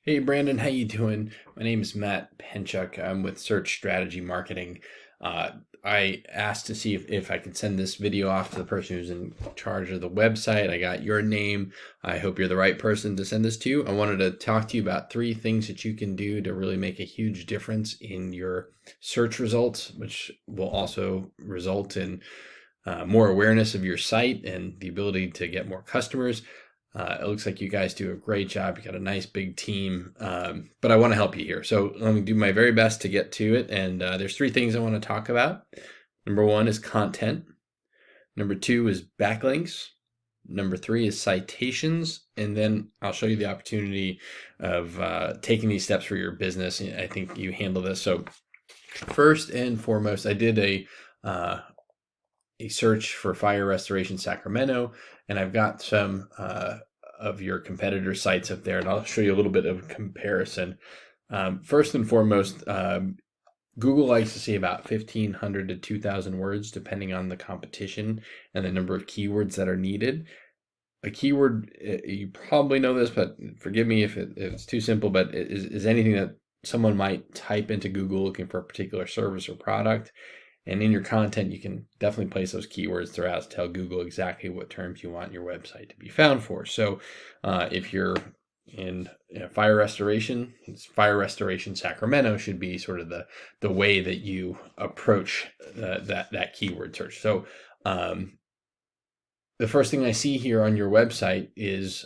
Hey Brandon, how you doing? My name is Matt Penchuk. I'm with Search Strategy Marketing. I asked to see if I could send this video off to the person who's in charge of the website. I got your name. I hope you're the right person to send this to. I wanted to talk to you about 3 things that you can do to really make a huge difference in your search results, which will also result in more awareness of your site and the ability to get more customers. It looks like you guys do a great job. You got a nice big team, but I want to help you here. So let me do my very best to get to it. And there's 3 things I want to talk about. Number 1 is content. Number 2 is backlinks. Number 3 is citations. And then I'll show you the opportunity of taking these steps for your business. I think you handle this. So first and foremost, I did a search for Fire Restoration Sacramento, and I've got some of your competitor sites up there, and I'll show you a little bit of comparison. First and foremost, Google likes to see about 1,500 to 2,000 words, depending on the competition and the number of keywords that are needed. A keyword, you probably know this, but forgive me if it's too simple, but is anything that someone might type into Google looking for a particular service or product. And in your content, you can definitely place those keywords throughout to tell Google exactly what terms you want your website to be found for. So if you're in fire restoration, Fire Restoration Sacramento should be sort of the way that you approach that keyword search. So the first thing I see here on your website is,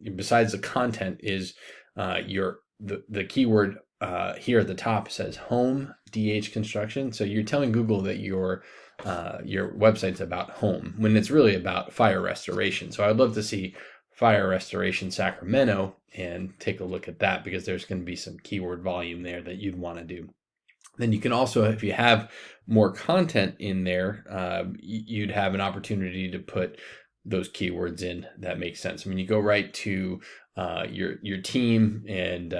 besides the content, is the keyword here at the top says home DH construction. So you're telling Google that your website's about home when it's really about fire restoration. So I'd love to see Fire Restoration Sacramento and take a look at that, because there's going to be some keyword volume there that you'd want to do. Then you can also, if you have more content in there, you'd have an opportunity to put those keywords in that makes sense. I mean, you go right to your team, and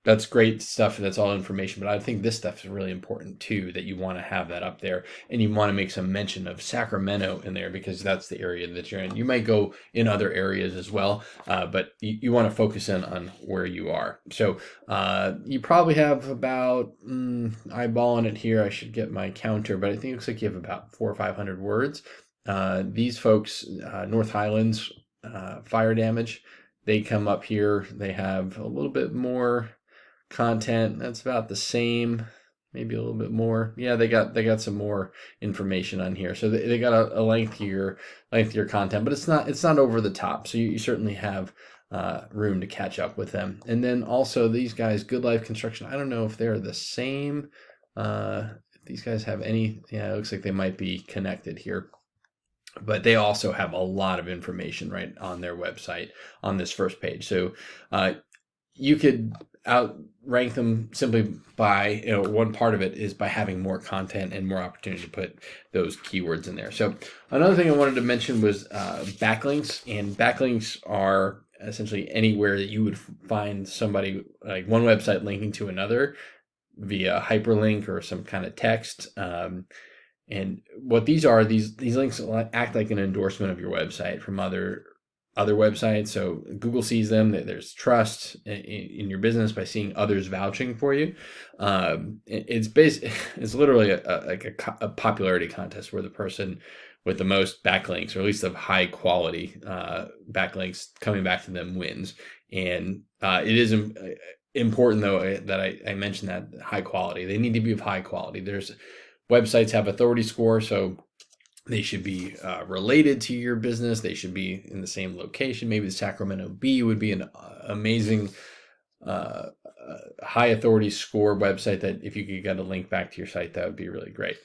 that's great stuff. That's all information, but I think this stuff is really important too, that you want to have that up there, and you want to make some mention of Sacramento in there, because that's the area that you're in. You might go in other areas as well, but you want to focus in on where you are. So you probably have about, eyeballing it here, I should get my counter, but I think it looks like you have about 400 or 500 words. These folks, North Highlands fire damage, they come up here. They have a little bit more content. That's about the same, maybe a little bit more. Yeah, they got some more information on here. So they got a lengthier content, but it's not over the top. So you certainly have room to catch up with them. And then also these guys, Good Life Construction. I don't know if they're the same. If these guys have any, yeah, it looks like they might be connected here. But they also have a lot of information right on their website on this first page. So you could outrank them simply by, one part of it is by having more content and more opportunity to put those keywords in there. So another thing I wanted to mention was backlinks. And backlinks are essentially anywhere that you would find somebody, like one website linking to another via hyperlink or some kind of text. And what these are, these links act like an endorsement of your website from other websites. So Google sees them. There's trust in your business by seeing others vouching for you. It's literally a popularity contest where the person with the most backlinks, or at least of high quality backlinks coming back to them, wins. And it is important, though, that I mention that high quality. They need to be of high quality. Websites have authority score, so they should be related to your business. They should be in the same location. Maybe the Sacramento Bee would be an amazing high authority score website that if you could get a link back to your site, that would be really great.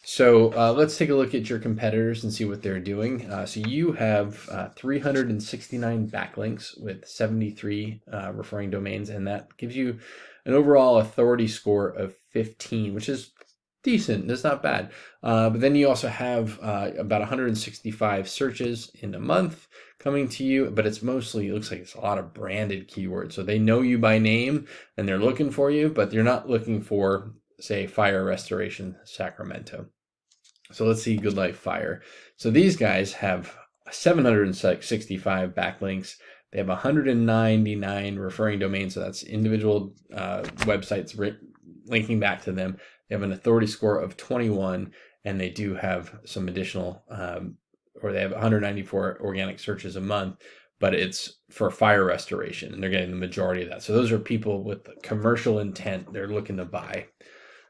So let's take a look at your competitors and see what they're doing. So you have 369 backlinks with 73 referring domains, and that gives you an overall authority score of 15, which is decent. That's not bad. But then you also have about 165 searches in a month coming to you, but it looks like it's a lot of branded keywords. So they know you by name and they're looking for you, but they're not looking for, say, Fire Restoration Sacramento. So let's see Good Life Fire. So these guys have 765 backlinks, They have 199 referring domains, so that's individual websites linking back to them. They have an authority score of 21, and they do have some additional, or they have 194 organic searches a month, but it's for fire restoration, and they're getting the majority of that. So those are people with commercial intent. They're looking to buy.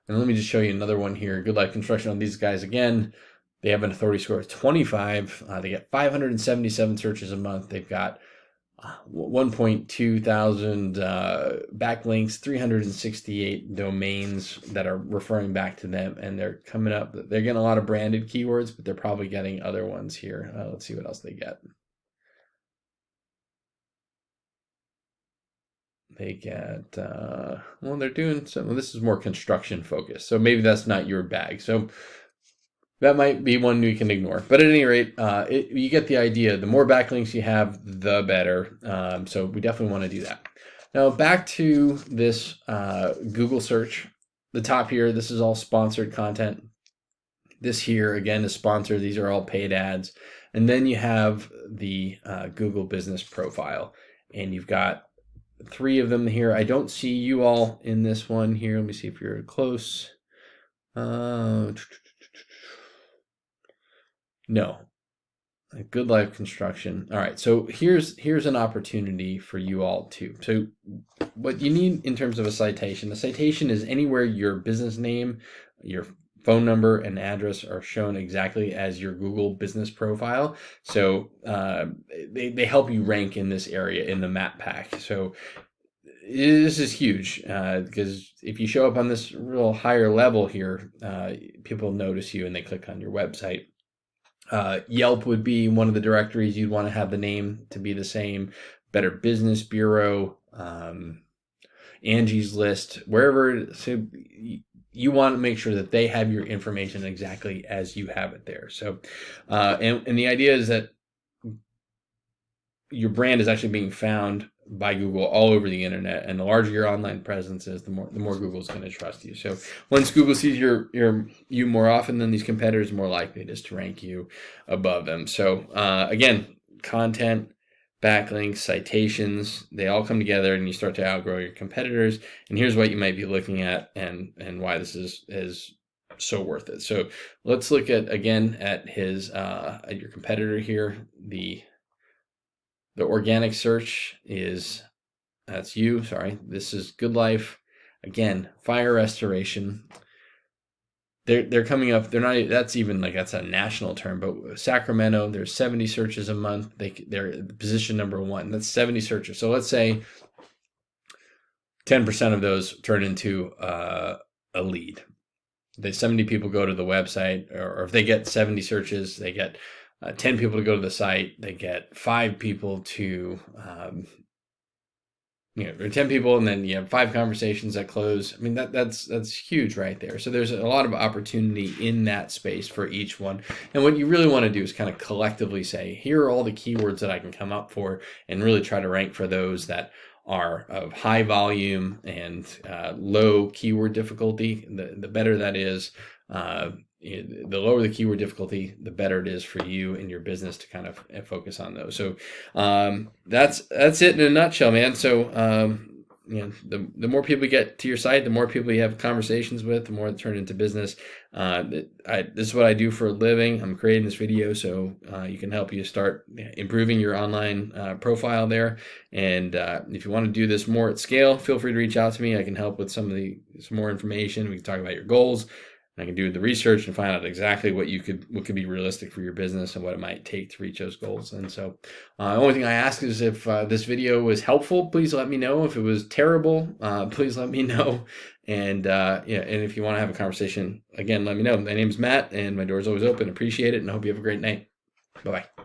And let me just show you another one here. Good Life Construction on these guys again. They have an authority score of 25. They get 577 searches a month. They've got 1.2 thousand backlinks, 368 domains that are referring back to them, and they're coming up. They're getting a lot of branded keywords, but they're probably getting other ones here. Let's see what else they get. They get, well, they're doing some, well, this is more construction focused, so maybe that's not your bag. So that might be one we can ignore. But at any rate, you get the idea. The more backlinks you have, the better. So we definitely want to do that. Now back to this Google search. The top here, this is all sponsored content. This here, again, is sponsored. These are all paid ads. And then you have the Google Business Profile. And you've got 3 of them here. I don't see you all in this one here. Let me see if you're close. No. Good Life Construction. All right, so here's an opportunity for you all too. So what you need in terms of a citation is anywhere your business name, your phone number, and address are shown exactly as your Google Business Profile. So they help you rank in this area in the map pack. So this is huge because if you show up on this real higher level here, people notice you and they click on your website. Yelp would be one of the directories you'd want to have the name to be the same. Better Business Bureau, Angie's List, wherever. So you want to make sure that they have your information exactly as you have it there. So, and the idea is that your brand is actually being found by Google all over the internet, and the larger your online presence is, the more Google's going to trust you. So once Google sees you more often than these competitors, more likely it is to rank you above them. So again, content, backlinks, citations, they all come together, and you start to outgrow your competitors. And here's what you might be looking at, and why this is so worth it. So let's look at his at your competitor here. The organic search that's you. Sorry, this is Good Life. Again, Fire Restoration. They're coming up. They're not. That's a national term. But Sacramento, there's 70 searches a month. They're position number 1. That's 70 searches. So let's say 10% of those turn into a lead. The 70 people go to the website, or if they get 70 searches, they get 10 people to go to the site. They get 5 people to, or 10 people, and then you have 5 conversations that close. I mean, that's huge right there. So there's a lot of opportunity in that space for each one. And what you really want to do is kind of collectively say, here are all the keywords that I can come up for, and really try to rank for those that are of high volume and low keyword difficulty. The better that is, the lower the keyword difficulty, the better it is for you and your business to kind of focus on those. So that's it in a nutshell, man. So the more people you get to your site, the more people you have conversations with, the more they turn into business. This is what I do for a living. I'm creating this video so you can help you start improving your online profile there. And if you want to do this more at scale, feel free to reach out to me. I can help with some more information. We can talk about your goals. I can do the research and find out exactly what could be realistic for your business and what it might take to reach those goals. And so the only thing I ask is if this video was helpful, please let me know. If it was terrible, please let me know. And and if you want to have a conversation, again, let me know. My name is Matt, and my door is always open. Appreciate it, and I hope you have a great night. Bye-bye.